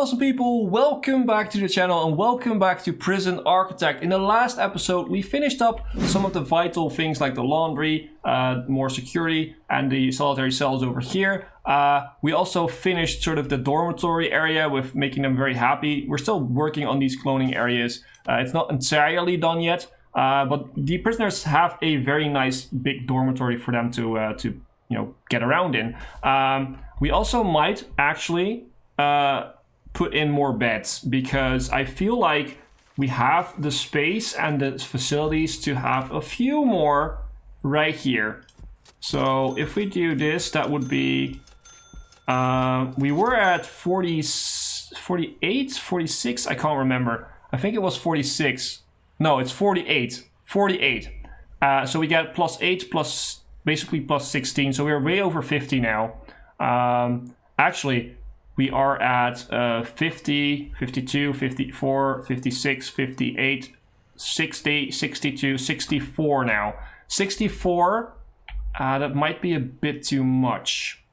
awesome people, welcome back to the channel and welcome back to Prison Architect. In the last episode we finished up some of the vital things like the laundry, more security, and the solitary cells over here. We also finished sort of the dormitory area with making them very happy. We're still working on these cloning areas. It's not entirely done yet, but the prisoners have a very nice big dormitory for them to get around in. We also might actually put in more beds, because I feel like we have the space and the facilities to have a few more right here. So if we do this, that would be we were at 48, 46, I can't remember. I think it was 46. No, it's 48. So we get +8 plus basically +16, so we're way over 50 now. Actually, we are at 50, 52, 54, 56, 58, 60, 62, 64 now. 64, that might be a bit too much.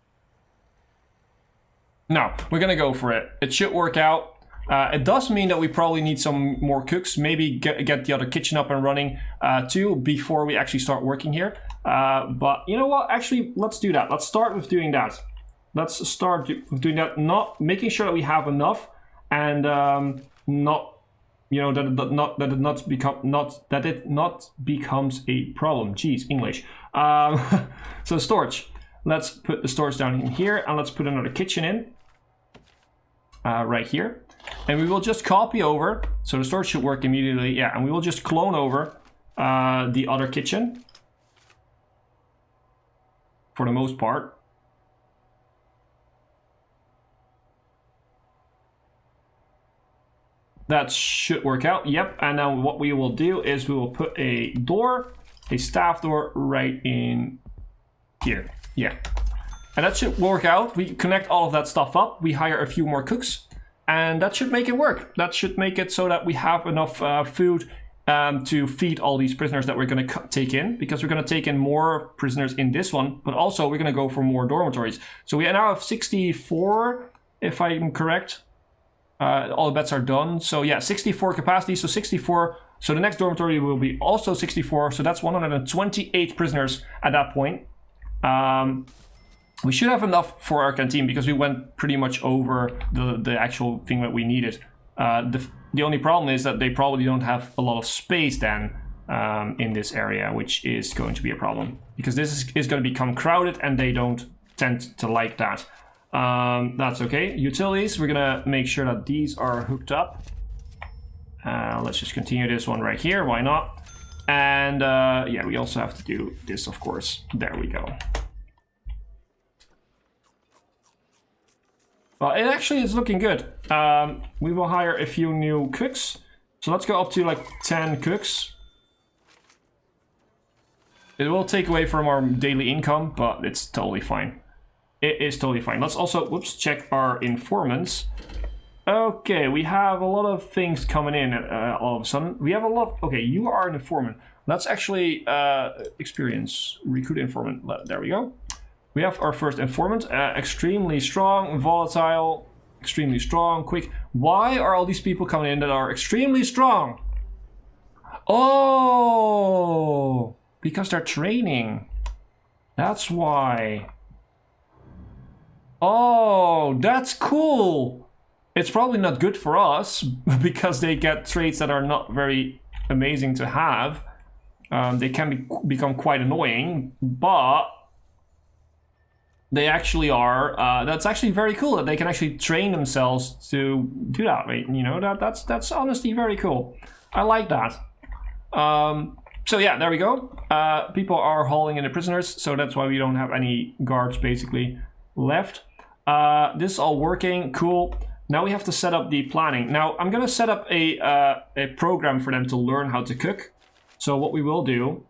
No, we're gonna go for it. It should work out. It does mean that we probably need some more cooks, maybe get the other kitchen up and running too before we actually start working here. But you know what, actually, let's do that. Let's start with doing that. Let's start with doing that, not making sure that we have enough, and not, you know, that it not becomes a problem. Jeez, English. So storage. Let's put the storage down in here, and let's put another kitchen in right here, and we will just copy over. So the storage should work immediately. Yeah, and we will just clone over the other kitchen for the most part. That should work out, yep. And now what we will do is we will put a door, a staff door right in here, yeah. And that should work out. We connect all of that stuff up, we hire a few more cooks, and that should make it work. That should make it so that we have enough food to feed all these prisoners that we're gonna take in, because we're gonna take in more prisoners in this one, but also we're gonna go for more dormitories. So we now have 64, if I'm correct. All the beds are done. So yeah, 64 capacity, so 64. So the next dormitory will be also 64. So that's 128 prisoners at that point. We should have enough for our canteen, because we went pretty much over the actual thing that we needed. The only problem is that they probably don't have a lot of space then in this area, which is going to be a problem, because this is going to become crowded and they don't tend to like that. That's okay. Utilities, we're gonna make sure that these are hooked up. Let's just continue this one right here, why not? And yeah, we also have to do this, of course. There we go. Well, it actually is looking good. We will hire a few new cooks. So let's go up to like 10 cooks. It will take away from our daily income, but it's totally fine. It is totally fine. Let's also, whoops, check our informants. Okay, we have a lot of things coming in all of a sudden. We have a lot, okay, you are an informant. Let's actually experience, recruit informant. There we go. We have our first informant, extremely strong, volatile, extremely strong, quick. Why are all these people coming in that are extremely strong? Oh, because they're training. That's why. Oh, that's cool. It's probably not good for us because they get traits that are not very amazing to have. They can become quite annoying, but they actually are. That's actually very cool that they can actually train themselves to do that. Right? You know, that's honestly very cool. I like that. So yeah, there we go. People are hauling in the prisoners, so that's why we don't have any guards basically left. This is all working, cool. Now we have to set up the planning. Now I'm gonna set up a program for them to learn how to cook. So what we will do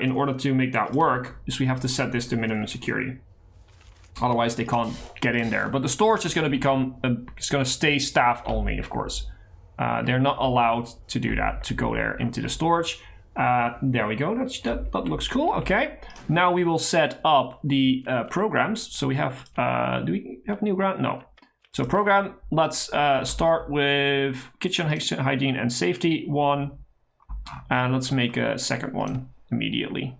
in order to make that work is we have to set this to minimum security. Otherwise they can't get in there. But the storage is gonna become, it's gonna stay staff only, of course. They're not allowed to do that, to go there into the storage. There we go, that looks cool, okay. Now we will set up the programs. So we have, do we have new ground? No. So program, let's start with kitchen hygiene and safety 1. And let's make a second one immediately.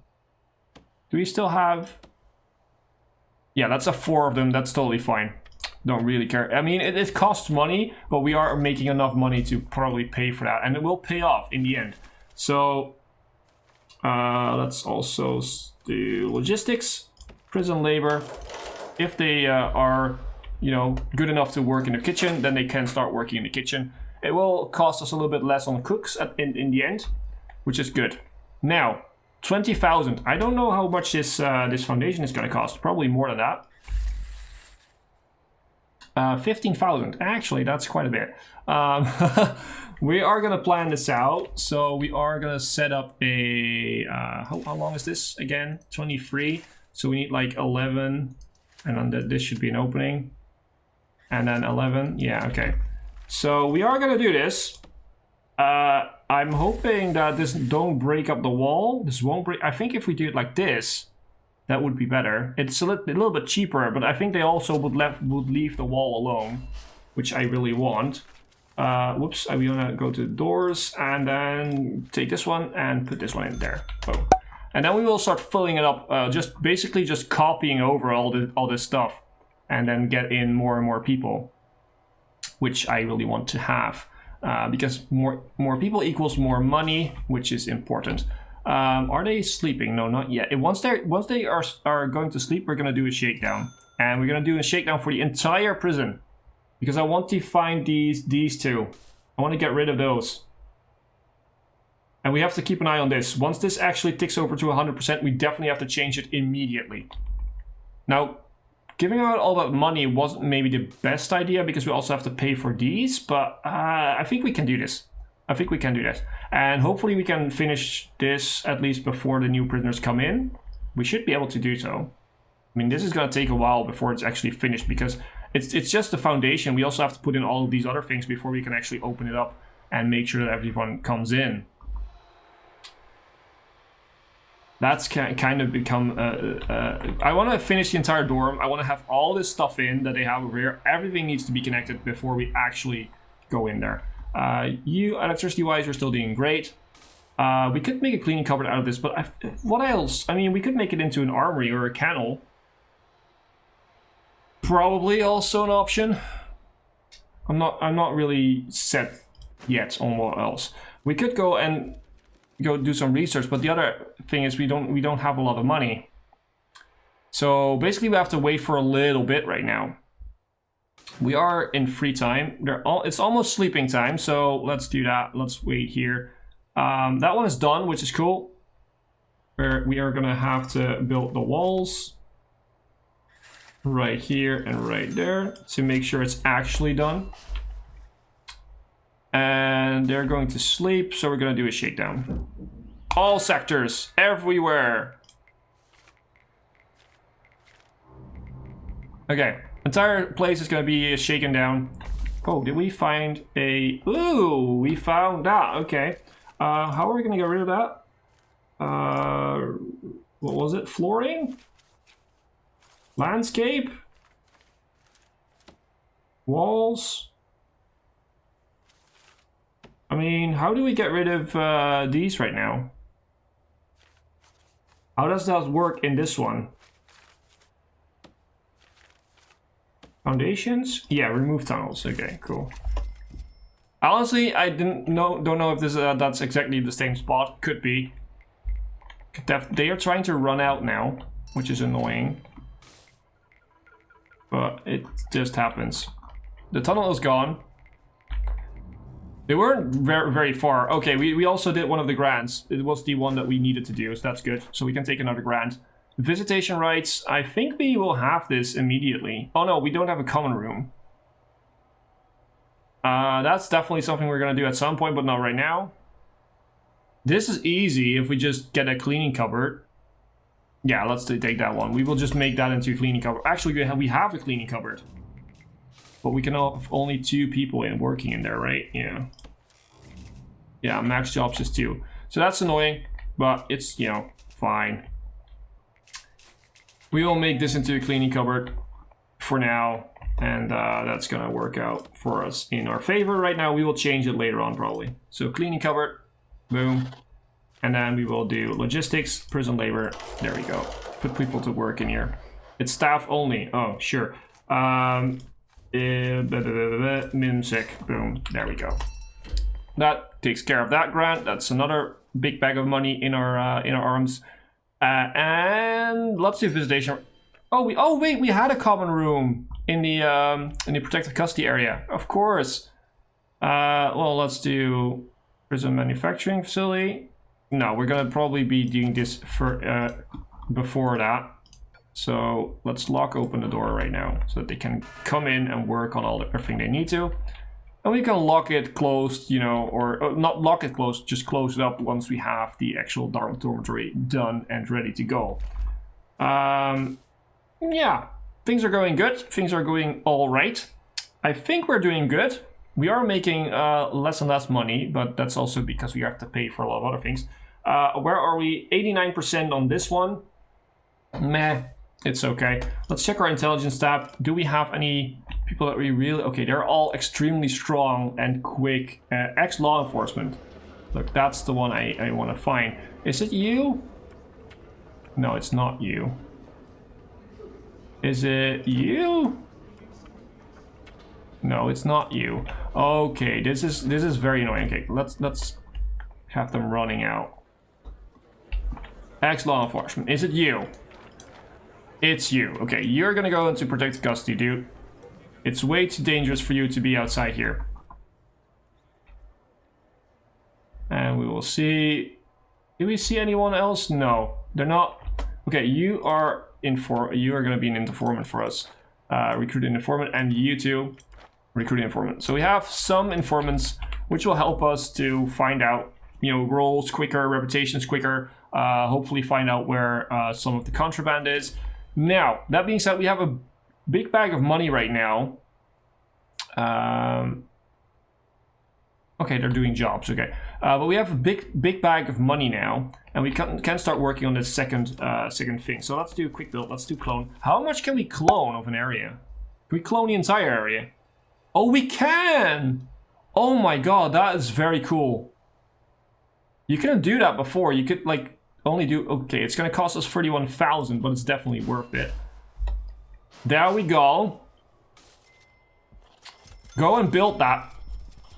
Do we still have... Yeah, that's a 4 of them. That's totally fine. Don't really care. I mean, it costs money, but we are making enough money to probably pay for that. And it will pay off in the end. So let's also do logistics, prison labor. If they are, you know, good enough to work in the kitchen, then they can start working in the kitchen. It will cost us a little bit less on cooks in the end, which is good. Now, 20,000. I don't know how much this this foundation is going to cost. Probably more than that. 15,000. Actually, that's quite a bit. We are going to plan this out. So we are going to set up a... how long is this again? 23. So we need like 11. And then this should be an opening. And then 11. Yeah, okay. So we are going to do this. I'm hoping that this don't break up the wall. This won't break. I think if we do it like this, that would be better. It's a little bit cheaper, but I think they also would leave the wall alone, which I really want. Whoops, I'm gonna go to doors and then take this one and put this one in there. Oh. And then we will start filling it up, basically just copying over all this stuff, and then get in more and more people, which I really want to have. Because more people equals more money, which is important. Are they sleeping? No, not yet. Once they are going to sleep, we're going to do a shakedown. And we're going to do a shakedown for the entire prison. Because I want to find these two. I want to get rid of those. And we have to keep an eye on this. Once this actually ticks over to 100%, we definitely have to change it immediately. Now, giving out all that money wasn't maybe the best idea because we also have to pay for these, but I think we can do this. I think we can do this. And hopefully we can finish this at least before the new prisoners come in. We should be able to do so. I mean, this is going to take a while before it's actually finished because it's just the foundation. We also have to put in all of these other things before we can actually open it up and make sure that everyone comes in. That's kind of become... I want to finish the entire dorm. I want to have all this stuff in that they have over here. Everything needs to be connected before we actually go in there. You, electricity-wise, are still doing great. We could make a cleaning cupboard out of this, but what else? I mean, we could make it into an armory or a kennel. Probably also an option. I'm not really set yet on what else. We could go do some research, but the other thing is we don't have a lot of money. So basically we have to wait for a little bit right now. We are in free time. It's almost sleeping time, so let's do that. Let's wait here. That one is done, which is cool. We are gonna have to build the walls right here and right there to make sure it's actually done. And they're going to sleep, so we're going to do a shakedown. All sectors, everywhere. Okay, entire place is going to be shaken down. Oh, did we find a... Ooh, we found that. Okay. How are we going to get rid of that? What was it? Flooring? Landscape? Walls? I mean, how do we get rid of these right now? How does that work in this one? Foundations? Yeah, remove tunnels. Okay, cool. Honestly, I don't know if this that's exactly the same spot. Could be. They are trying to run out now, which is annoying. But it just happens. The tunnel is gone. They weren't very far. Okay, we also did one of the grants. It was the one that we needed to do, so that's good. So we can take another grant. Visitation rights. I think we will have this immediately. Oh no, we don't have a common room. That's definitely something we're going to do at some point, but not right now. This is easy if we just get a cleaning cupboard. Yeah, let's take that one. We will just make that into a cleaning cupboard. Actually, we have a cleaning cupboard. But we can have only 2 people working in there, right? Yeah. Yeah, max jobs is 2. So that's annoying, but it's, you know, fine. We will make this into a cleaning cupboard for now. And that's gonna work out for us in our favor right now. We will change it later on probably. So cleaning cupboard, boom. And then we will do logistics, prison labor. There we go. Put people to work in here. It's staff only. Oh, sure. Mimsec, boom. There we go. That takes care of that grant. That's another big bag of money in our arms. And let's do visitation. Oh wait, we had a common room in the protective custody area. Of course. Well, let's do prison manufacturing facility. No, we're gonna probably be doing this for before that. So let's lock open the door right now so that they can come in and work on everything they need to. And we can lock it closed, you know, or not lock it closed, just close it up once we have the actual dormitory done and ready to go. Yeah, things are going good. Things are going all right. I think we're doing good. We are making less and less money, but that's also because we have to pay for a lot of other things. Where are we? 89% on this one. Meh, it's okay. Let's check our intelligence tab. Do we have any people that we really... Okay, they're all extremely strong and quick. Ex-law enforcement. Look, that's the one I want to find. Is it you? No, it's not you. Is it you? No, it's not you. Okay, this is very annoying. Okay, let's have them running out. Ex-law enforcement. Is it you? It's you. Okay, you're gonna go into protective custody, dude. It's way too dangerous for you to be outside here. And we will see... Do we see anyone else? No, they're not. Okay, you are gonna be an informant for us. Recruiting informant, and you too. Recruiting informant. So we have some informants which will help us to find out, you know, roles quicker, reputations quicker, hopefully find out where some of the contraband is. Now, that being said, we have a big bag of money right now. Okay, they're doing jobs, okay. But we have a big bag of money now, and we can start working on this second thing. So let's do a quick build, let's do clone. How much can we clone of an area? Can we clone the entire area? Oh, we can! Oh my god, that is very cool. You couldn't do that before. You could, like, only do... Okay, it's gonna cost us 31,000, but it's definitely worth it. There we go. Go and build that.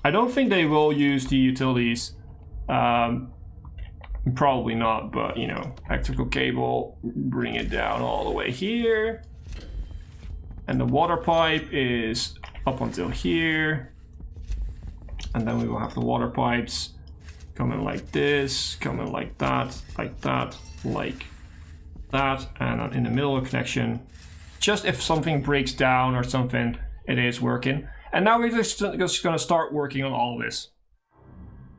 I don't think they will use the utilities. Probably not, but, you know, electrical cable, bring it down all the way here. And the water pipe is up until here. And then we will have the water pipes coming like this, coming like that, like that, like that. And then in the middle of connection, just if something breaks down or something, it is working. And now we're just gonna start working on all of this.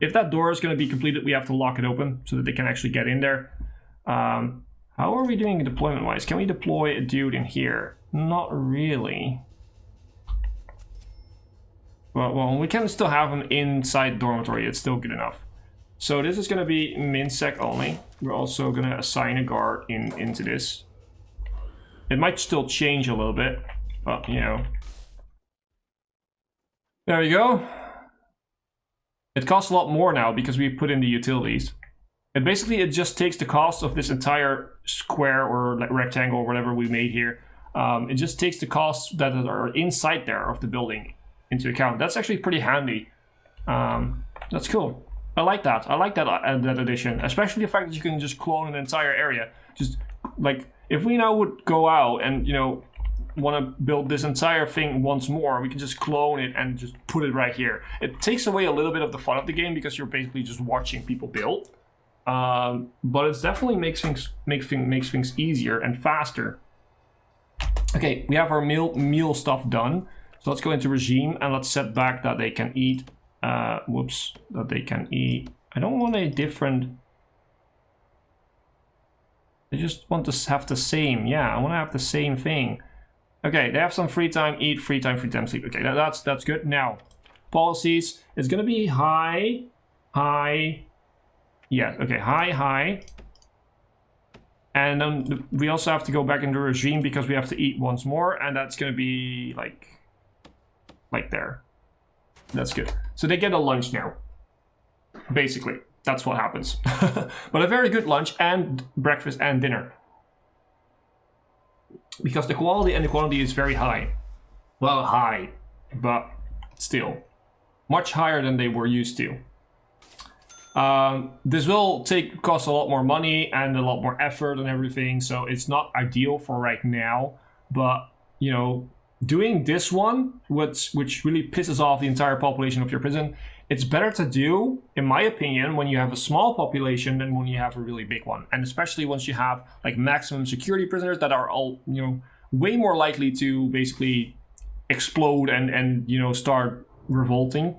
If that door is gonna be completed, we have to lock it open so that they can actually get in there. How are we doing deployment-wise? Can we deploy a dude in here? Not really. Well, we can still have him inside the dormitory. It's still good enough. So this is gonna be MinSec only. We're also gonna assign a guard into this. It might still change a little bit, but you know. There we go. It costs a lot more now because we put in the utilities. And basically it just takes the cost of this entire square or like rectangle or whatever we made here. It just takes the costs that are inside there of the building into account. That's actually pretty handy. That's cool. I like that. I like that addition, especially the fact that you can just clone an entire area. Just like if we now would go out and, you know, want to build this entire thing once more, we can just clone it and just put it right here. It takes away a little bit of the fun of the game because you're basically just watching people build. But it definitely makes things easier and faster. Okay, we have our meal stuff done. So let's go into regime and let's set back that they can eat. Whoops, that they can eat. I don't want a different. I just want to have the same. Yeah, I want to have the same thing. Okay, they have some free time, eat, free time, sleep. Okay, that's good. Now, policies is gonna be high. Yeah, okay, high, And then we also have to go back into regime because we have to eat once more, and that's going to be like there. That's good. So they get a lunch now. Basically, that's what happens. But a very good lunch and breakfast and dinner. Because the quality and the quantity is very high. Well, high, but still. Much higher than they were used to. This will cost a lot more money and a lot more effort and everything, so it's not ideal for right now. But, you know, doing this one, which really pisses off the entire population of your prison, it's better to do, in my opinion, when you have a small population than when you have a really big one. And especially once you have like maximum security prisoners that are all, you know, way more likely to basically explode and you know, start revolting.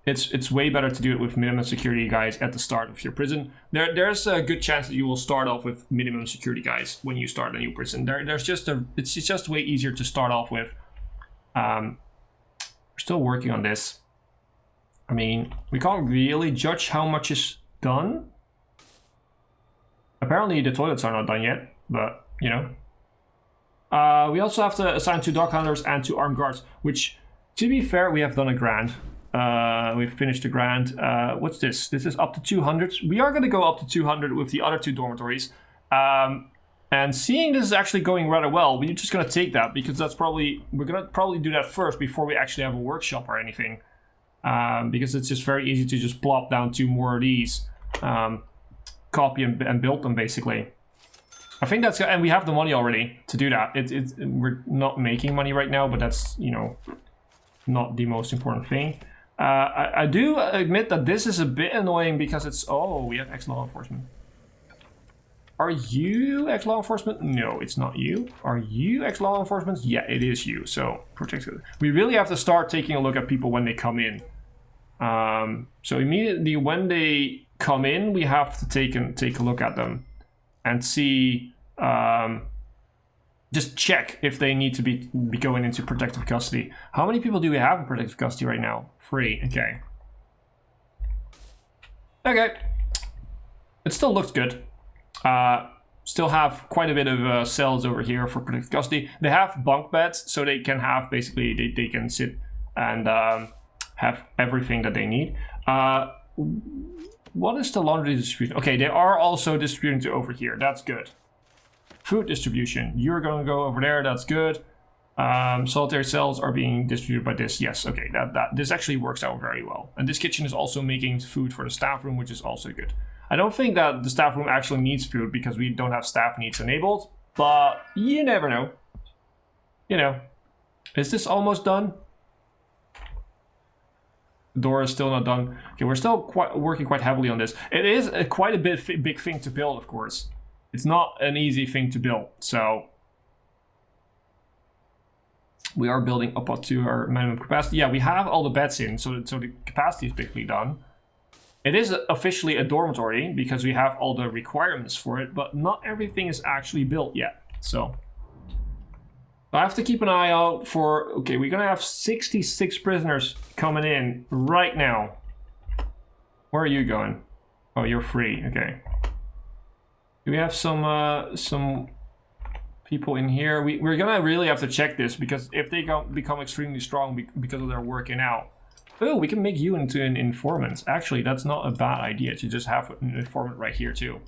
It's way better to do it with minimum security guys at the start of your prison. There's a good chance that you will start off with minimum security guys when you start a new prison. It's just way easier to start off with. We're still working on this. I mean, we can't really judge how much is done. Apparently the toilets are not done yet, but you know. We also have to assign 2 dog handlers and 2 armed guards, which, to be fair, we have done a grand. We've finished the grand. What's this? This is up to 200. We are going to go up to 200 with the other 2 dormitories. And seeing this is actually going rather well, we're just going to take that because we're going to probably do that first before we actually have a workshop or anything. Because it's just very easy to just plop down 2 more of these, copy and build them basically. I think that's, and we have the money already to do that. We're not making money right now, but that's, you know, not the most important thing. I do admit that this is a bit annoying because it's, oh, we have ex-law enforcement. Are you ex-law enforcement? No, it's not you. Are you ex-law enforcement? Yeah, it is you. So protected. We really have to start taking a look at people when they come in. So immediately when they come in, we have to take a look at them and see, just check if they need to be going into protective custody. How many people do we have in protective custody right now? 3. Okay. Okay. It still looks good. Still have quite a bit of cells over here for protective custody. They have bunk beds, so they can have basically they can sit and have everything that they need. What is the laundry distribution? Okay, they are also distributing to over here. That's good. Food distribution. You're going to go over there. That's good. Solitary cells are being distributed by this. Yes, okay. This actually works out very well. And this kitchen is also making food for the staff room, which is also good. I don't think that the staff room actually needs food because we don't have staff needs enabled, but you never know. You know. Is this almost done? The door is still not done. Okay, we're still working quite heavily on this. It is quite a big thing to build, of course. It's not an easy thing to build, so we are building up to our minimum capacity. Yeah, we have all the beds in, so the capacity is basically done. It is officially a dormitory because we have all the requirements for it, but not everything is actually built yet. So I have to keep an eye out for, okay, we're gonna have 66 prisoners coming in right now. Where are you going? Oh, you're free, okay. Do we have some people in here? We're gonna really have to check this because if they become extremely strong because of their working out. Oh, we can make you into an informant. Actually, that's not a bad idea to just have an informant right here too.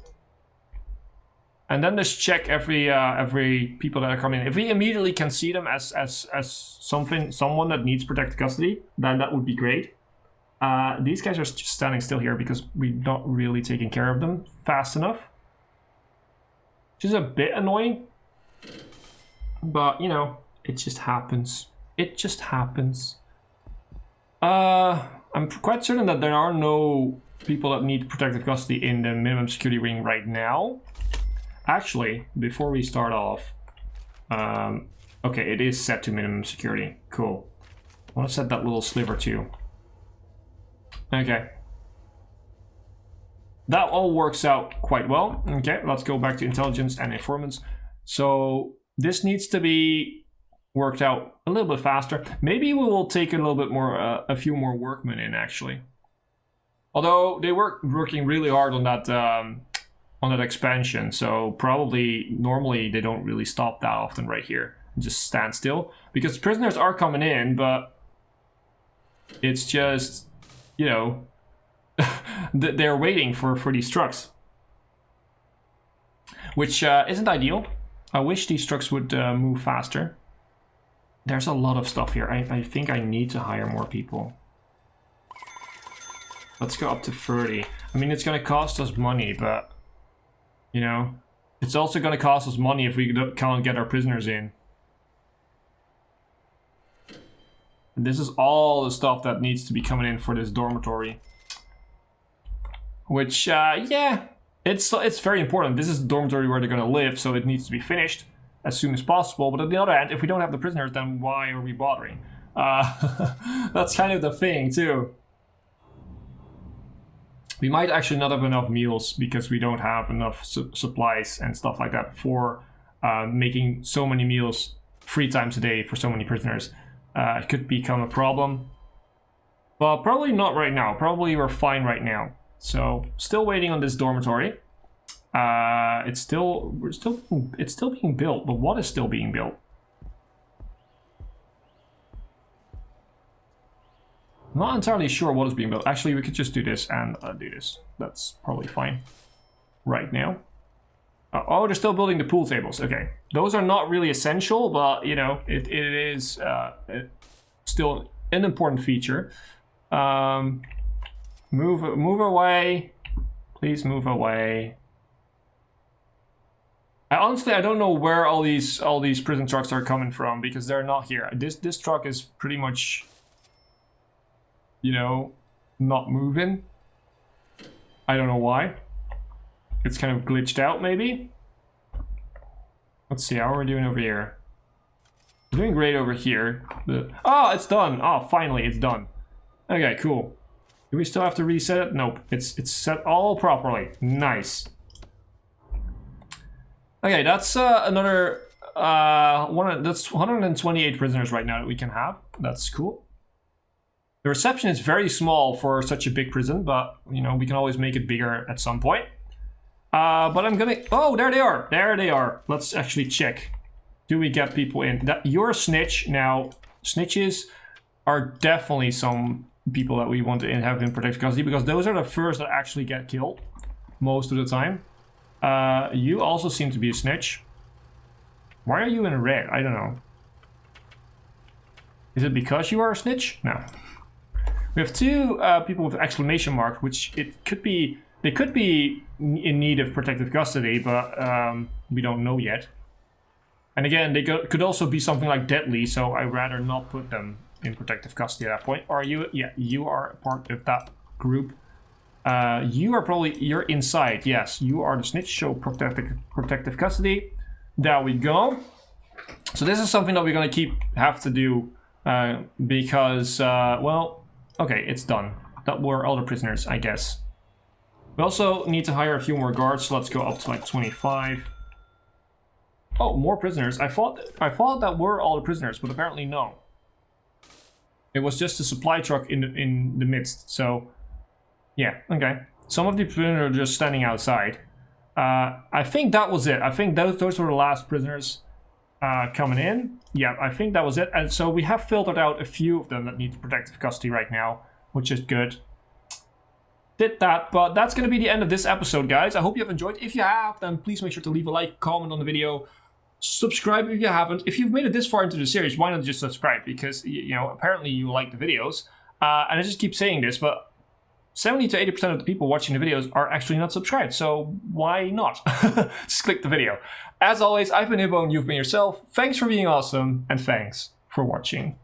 And then just check every people that are coming in. If we immediately can see them as someone that needs protected custody, then that would be great. These guys are just standing still here because we're not really taking care of them fast enough. Which is a bit annoying. But, you know, it just happens. It just happens. I'm quite certain that there are no people that need protective custody in the minimum security ring right now. Actually, before we start off, okay, it is set to minimum security. Cool. I want to set that little sliver too. Okay. That all works out quite well. Okay, let's go back to intelligence and informants. So this needs to be worked out a little bit faster. Maybe we will take a little bit more, a few more workmen in actually. Although they were working really hard on that on that expansion, so probably normally they don't really stop that often right here. Just stand still, because prisoners are coming in, but it's just, you know, they're waiting for these trucks, which isn't ideal. I wish these trucks would move faster. There's a lot of stuff here. I think I need to hire more people. Let's go up to 30. I mean, it's going to cost us money, but, you know, it's also going to cost us money if we can't get our prisoners in. And this is all the stuff that needs to be coming in for this dormitory. Which, yeah, it's very important. This is the dormitory where they're going to live, so it needs to be finished as soon as possible. But on the other hand, if we don't have the prisoners, then why are we bothering? That's kind of the thing, too. We might actually not have enough meals because we don't have enough supplies and stuff like that for making so many meals 3 times a day for so many prisoners. It could become a problem. But probably not right now. Probably we're fine right now. So still waiting on this dormitory. It's still being built, but what is still being built? I'm not entirely sure what is being built. Actually, we could just do this and do this. That's probably fine right now. Oh, they're still building the pool tables. Okay, those are not really essential, but you know, it is still an important feature. Move away, please move away. Honestly, I don't know where all these prison trucks are coming from because they're not here. This truck is pretty much, you know, not moving. I don't know why. It's kind of glitched out, maybe. Let's see how we're doing over here. We're doing great over here. Oh, it's done. Oh, finally, it's done. Okay, cool. Do we still have to reset it? Nope. It's set all properly. Nice. Okay, that's another that's 128 prisoners right now that we can have. That's cool. The reception is very small for such a big prison, but you know, we can always make it bigger at some point. But I'm gonna... Oh, there they are. There they are. Let's actually check. Do we get people in? You're a snitch. Now, snitches are definitely some people that we want to have in protective custody because those are the first that actually get killed most of the time. You also seem to be a snitch. Why are you in red? I don't know. Is it because you are a snitch? No. We have 2 people with exclamation mark, which it could be... They could be in need of protective custody, but we don't know yet. And again, they could also be something like deadly, so I'd rather not put them in protective custody at that point. Are you? Yeah, you are part of that group. You are probably... You're inside. Yes, you are the snitch, so protective custody. There we go. So this is something that we're going to have to do because, well, okay, it's done. That were all the prisoners, I guess. We also need to hire a few more guards, so let's go up to like 25. Oh, more prisoners. I thought that were all the prisoners, but apparently no. It was just a supply truck in the midst, so yeah, okay. Some of the prisoners are just standing outside. I think that was it. I think those were the last prisoners coming in. Yeah, I think that was it. And so we have filtered out a few of them that need protective custody right now, which is good. Did that, but that's going to be the end of this episode, guys. I hope you have enjoyed. If you have, then please make sure to leave a like, comment on the video, subscribe if you haven't. If you've made it this far into the series, why not just subscribe? Because, you know, apparently you like the videos. And I just keep saying this, but 70 to 80% of the people watching the videos are actually not subscribed. So why not? Just click the video. As always, I've been Hipbone, you've been yourself. Thanks for being awesome, and thanks for watching.